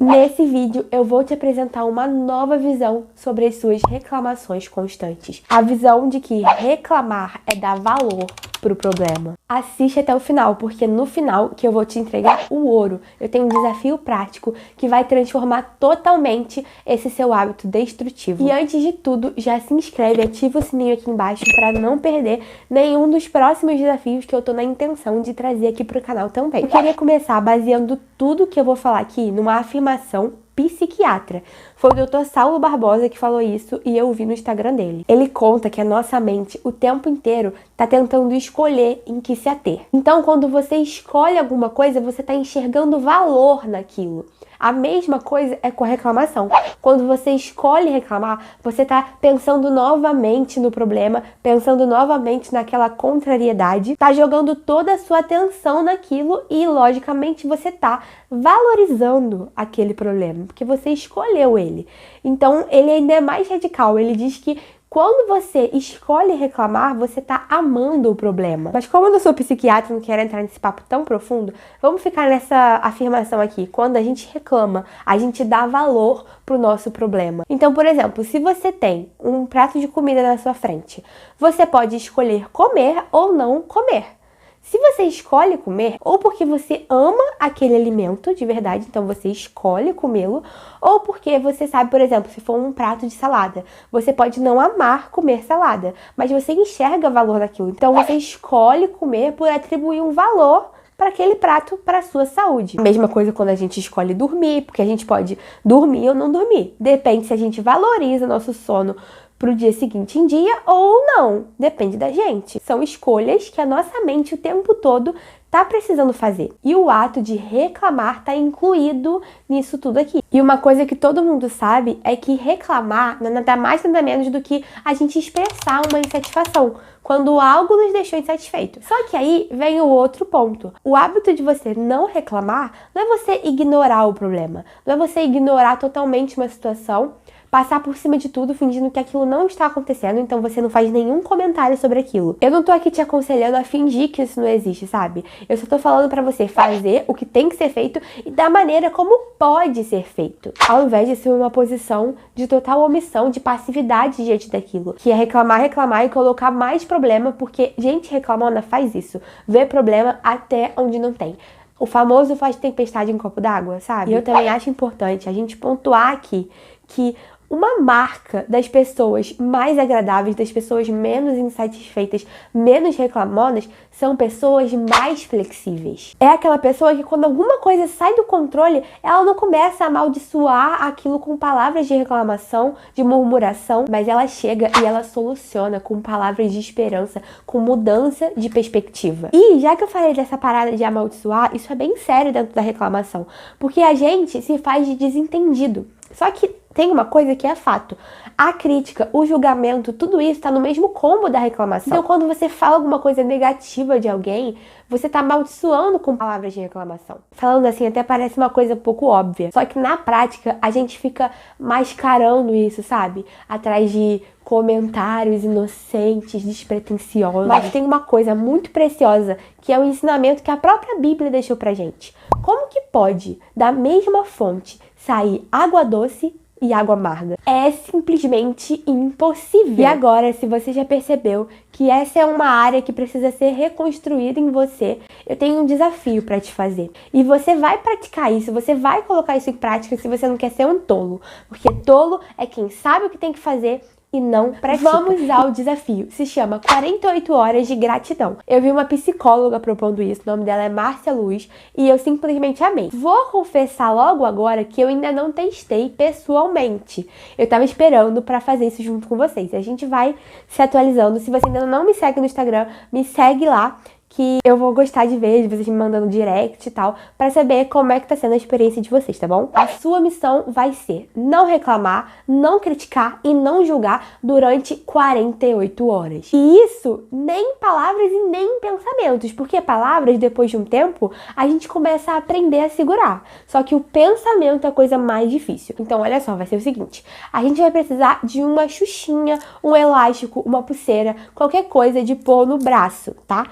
Nesse vídeo eu vou te apresentar uma nova visão sobre as suas reclamações constantes. A visão de que reclamar é dar valor pro problema. Assiste até o final, porque no final que eu vou te entregar o ouro. Eu tenho um desafio prático que vai transformar totalmente esse seu hábito destrutivo. E antes de tudo, já se inscreve, ativa o sininho aqui embaixo para não perder nenhum dos próximos desafios que eu tô na intenção de trazer aqui pro canal também. Eu queria começar baseando tudo que eu vou falar aqui numa afirmação psiquiatra. Foi o Dr. Saulo Barbosa que falou isso e eu vi no Instagram dele. Ele conta que a nossa mente o tempo inteiro tá tentando escolher em que se ater. Então, quando você escolhe alguma coisa, você tá enxergando valor naquilo. A mesma coisa é com a reclamação. Quando você escolhe reclamar, você tá pensando novamente no problema, pensando novamente naquela contrariedade, tá jogando toda a sua atenção naquilo e, logicamente, você tá valorizando aquele problema, porque você escolheu ele. Então, ele ainda é mais radical. Ele diz que quando você escolhe reclamar, você tá amando o problema. Mas como eu não sou psiquiatra e não quero entrar nesse papo tão profundo, vamos ficar nessa afirmação aqui. Quando a gente reclama, a gente dá valor pro nosso problema. Então, por exemplo, se você tem um prato de comida na sua frente, você pode escolher comer ou não comer. Se você escolhe comer, ou porque você ama aquele alimento de verdade, então você escolhe comê-lo, ou porque você sabe, por exemplo, se for um prato de salada, você pode não amar comer salada, mas você enxerga valor naquilo. Então você escolhe comer por atribuir um valor para aquele prato, para a sua saúde. A mesma coisa quando a gente escolhe dormir, porque a gente pode dormir ou não dormir. Depende se a gente valoriza nosso sono pro dia seguinte em dia ou não. Depende da gente. São escolhas que a nossa mente o tempo todo tá precisando fazer. E o ato de reclamar tá incluído nisso tudo aqui. E uma coisa que todo mundo sabe é que reclamar não é nada mais nada menos do que a gente expressar uma insatisfação quando algo nos deixou insatisfeito. Só que aí vem o outro ponto. O hábito de você não reclamar não é você ignorar o problema, não é você ignorar totalmente uma situação, passar por cima de tudo, fingindo que aquilo não está acontecendo, então você não faz nenhum comentário sobre aquilo. Eu não tô aqui te aconselhando a fingir que isso não existe, sabe? Eu só tô falando pra você fazer o que tem que ser feito e da maneira como pode ser feito, ao invés de ser uma posição de total omissão, de passividade diante daquilo, que é reclamar e colocar mais problema, porque gente reclamona faz isso, vê problema até onde não tem. O famoso faz tempestade em copo d'água, sabe? E eu também acho importante a gente pontuar aqui que uma marca das pessoas mais agradáveis, das pessoas menos insatisfeitas, menos reclamonas, são pessoas mais flexíveis. É aquela pessoa que quando alguma coisa sai do controle, ela não começa a amaldiçoar aquilo com palavras de reclamação, de murmuração, mas ela chega e ela soluciona com palavras de esperança, com mudança de perspectiva. E já que eu falei dessa parada de amaldiçoar, isso é bem sério dentro da reclamação, porque a gente se faz de desentendido. Só que tem uma coisa que é fato. A crítica, o julgamento, tudo isso tá no mesmo combo da reclamação. Então, quando você fala alguma coisa negativa de alguém, você tá amaldiçoando com palavras de reclamação. Falando assim, até parece uma coisa um pouco óbvia. Só que na prática, a gente fica mascarando isso, sabe? Atrás de comentários inocentes, despretensiosos. Mas tem uma coisa muito preciosa, que é o ensinamento que a própria Bíblia deixou pra gente. Como que pode, da mesma fonte, sair água doce e água amarga? É simplesmente impossível. E agora, se você já percebeu que essa é uma área que precisa ser reconstruída em você, eu tenho um desafio para te fazer. E você vai praticar isso, você vai colocar isso em prática se você não quer ser um tolo. Porque tolo é quem sabe o que tem que fazer e não pratica. Vamos ao desafio. Se chama 48 horas de gratidão. Eu vi uma psicóloga propondo isso, o nome dela é Márcia Luz, e eu simplesmente amei. Vou confessar logo agora que eu ainda não testei pessoalmente. Eu tava esperando pra fazer isso junto com vocês. A gente vai se atualizando. Se você ainda não me segue no Instagram, me segue lá, que eu vou gostar de ver, de vocês me mandando direct e tal, pra saber como é que tá sendo a experiência de vocês, tá bom? A sua missão vai ser não reclamar, não criticar e não julgar durante 48 horas. E isso nem palavras e nem pensamentos, porque palavras, depois de um tempo, a gente começa a aprender a segurar. Só que o pensamento é a coisa mais difícil. Então, olha só, vai ser o seguinte, a gente vai precisar de uma xuxinha, um elástico, uma pulseira, qualquer coisa de pôr no braço, tá?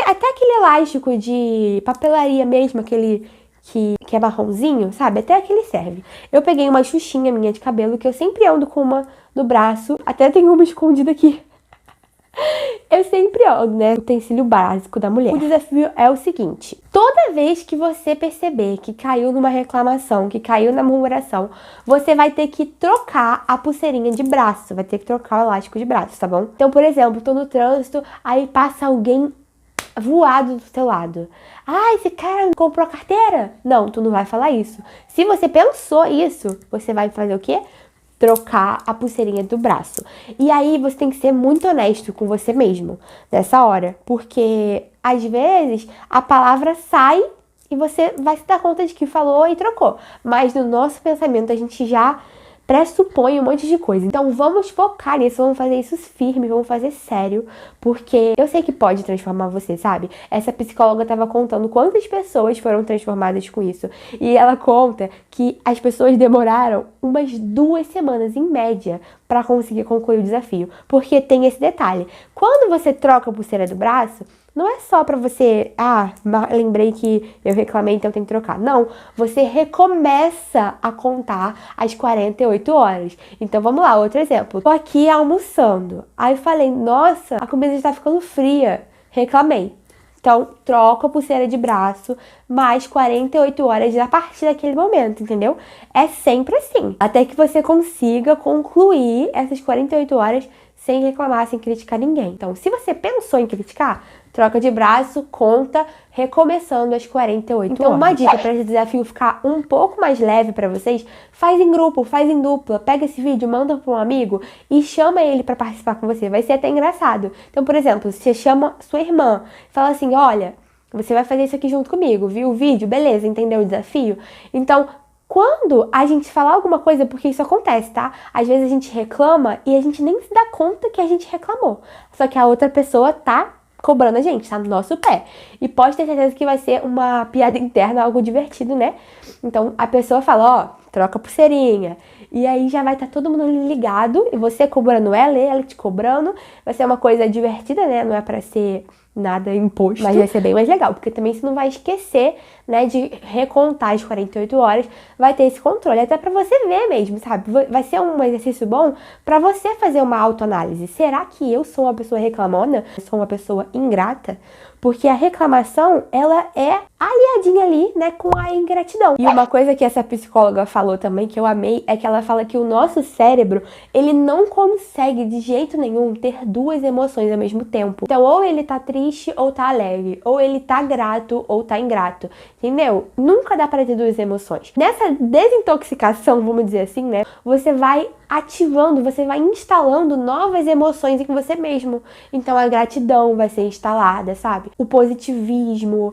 Até aquele elástico de papelaria mesmo, aquele que é marronzinho, sabe? Até aquele serve. Eu peguei uma xuxinha minha de cabelo, que eu sempre ando com uma no braço. Até tem uma escondida aqui. Eu sempre ando, né? O utensílio básico da mulher. O desafio é o seguinte. Toda vez que você perceber que caiu numa reclamação, que caiu na murmuração, você vai ter que trocar a pulseirinha de braço. Vai ter que trocar o elástico de braço, tá bom? Então, por exemplo, tô no trânsito, aí passa alguém voado do teu lado. Ah, esse cara comprou carteira? Não, tu não vai falar isso. Se você pensou isso, você vai fazer o quê? Trocar a pulseirinha do braço. E aí você tem que ser muito honesto com você mesmo nessa hora. Porque às vezes a palavra sai e você vai se dar conta de que falou e trocou. Mas no nosso pensamento a gente já pressupõe um monte de coisa. Então vamos focar nisso, vamos fazer isso firme, vamos fazer sério, porque eu sei que pode transformar você, sabe? Essa psicóloga tava contando quantas pessoas foram transformadas com isso. E ela conta que as pessoas demoraram umas 2 semanas, em média, para conseguir concluir o desafio. Porque tem esse detalhe. Quando você troca a pulseira do braço, não é só pra você, lembrei que eu reclamei, então eu tenho que trocar. Não, você recomeça a contar as 48 horas. Então vamos lá, outro exemplo. Tô aqui almoçando, aí eu falei, nossa, a comida está ficando fria. Reclamei. Então, troca a pulseira de braço, mais 48 horas a partir daquele momento, entendeu? É sempre assim. Até que você consiga concluir essas 48 horas sem reclamar, sem criticar ninguém. Então, se você pensou em criticar, troca de braço, conta, recomeçando às 48 horas. Então, uma dica para esse desafio ficar um pouco mais leve para vocês, faz em grupo, faz em dupla, pega esse vídeo, manda para um amigo e chama ele para participar com você. Vai ser até engraçado. Então, por exemplo, você chama sua irmã, fala assim, olha, você vai fazer isso aqui junto comigo, viu o vídeo? Beleza, entendeu o desafio? Então, quando a gente falar alguma coisa, porque isso acontece, tá? Às vezes a gente reclama e a gente nem se dá conta que a gente reclamou. Só que a outra pessoa tá cobrando a gente, tá no nosso pé. E pode ter certeza que vai ser uma piada interna, algo divertido, né? Então a pessoa fala, ó, troca a pulseirinha. E aí já vai estar todo mundo ligado, e você cobrando ela te cobrando. Vai ser uma coisa divertida, né? Não é pra ser nada imposto, mas vai ser bem mais legal, porque também você não vai esquecer, né, de recontar as 48 horas, vai ter esse controle, até pra você ver mesmo, sabe? Vai ser um exercício bom pra você fazer uma autoanálise. Será que eu sou uma pessoa reclamona? Eu sou uma pessoa ingrata? Porque a reclamação, ela é aliadinha ali, né, com a ingratidão. E uma coisa que essa psicóloga falou também, que eu amei, é que ela fala que o nosso cérebro, ele não consegue de jeito nenhum ter 2 emoções ao mesmo tempo. Então, ou ele tá triste ou tá alegre, ou ele tá grato ou tá ingrato, entendeu? Nunca dá pra ter 2 emoções. Nessa desintoxicação, vamos dizer assim, né, você vai ativando, você vai instalando novas emoções em você mesmo. Então a gratidão vai ser instalada, sabe? O positivismo,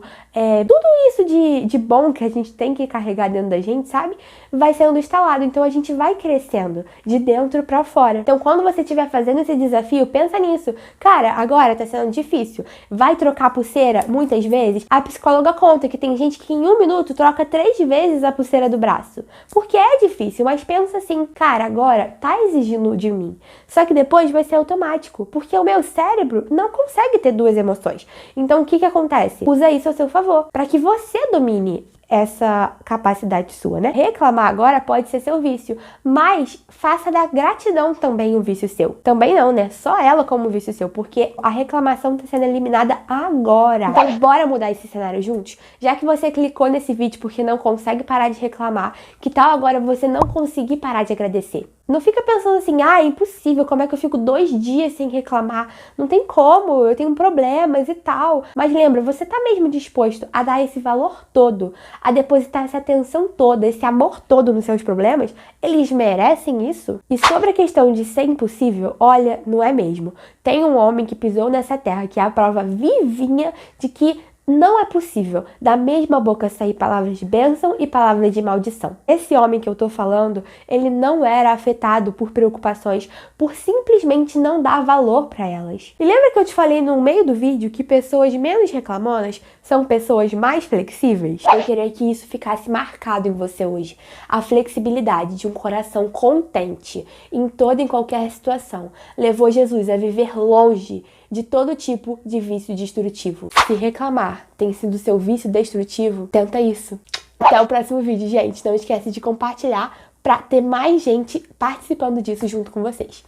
tudo isso de bom que a gente tem que carregar dentro da gente, sabe? Vai sendo instalado. Então a gente vai crescendo de dentro pra fora. Então quando você estiver fazendo esse desafio, pensa nisso. Cara, agora tá sendo difícil. Vai trocar a pulseira muitas vezes? A psicóloga conta que tem gente que em 1 minuto troca 3 vezes a pulseira do braço. Porque é difícil, mas pensa assim, cara, agora tá exigindo de mim. Só que depois vai ser automático, porque o meu cérebro não consegue ter 2 emoções. Então o que acontece? Usa isso ao seu favor, para que você domine essa capacidade sua, né? Reclamar agora pode ser seu vício, mas faça da gratidão também um vício seu. Também não, né? Só ela como vício seu, porque a reclamação tá sendo eliminada agora. Então bora mudar esse cenário juntos? Já que você clicou nesse vídeo porque não consegue parar de reclamar, que tal agora você não conseguir parar de agradecer? Não fica pensando assim, é impossível, como é que eu fico 2 dias sem reclamar? Não tem como, eu tenho problemas e tal. Mas lembra, você tá mesmo disposto a dar esse valor todo, a depositar essa atenção toda, esse amor todo nos seus problemas? Eles merecem isso? E sobre a questão de ser impossível, olha, não é mesmo. Tem um homem que pisou nessa terra, que é a prova vivinha de que não é possível da mesma boca sair palavras de bênção e palavras de maldição. Esse homem que eu tô falando, ele não era afetado por preocupações, por simplesmente não dar valor para elas. E lembra que eu te falei no meio do vídeo que pessoas menos reclamonas são pessoas mais flexíveis? Eu queria que isso ficasse marcado em você hoje. A flexibilidade de um coração contente em toda e qualquer situação levou Jesus a viver longe de todo tipo de vício destrutivo. Se reclamar tem sido seu vício destrutivo, tenta isso. Até o próximo vídeo, gente. Não esquece de compartilhar pra ter mais gente participando disso junto com vocês.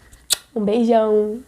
Um beijão!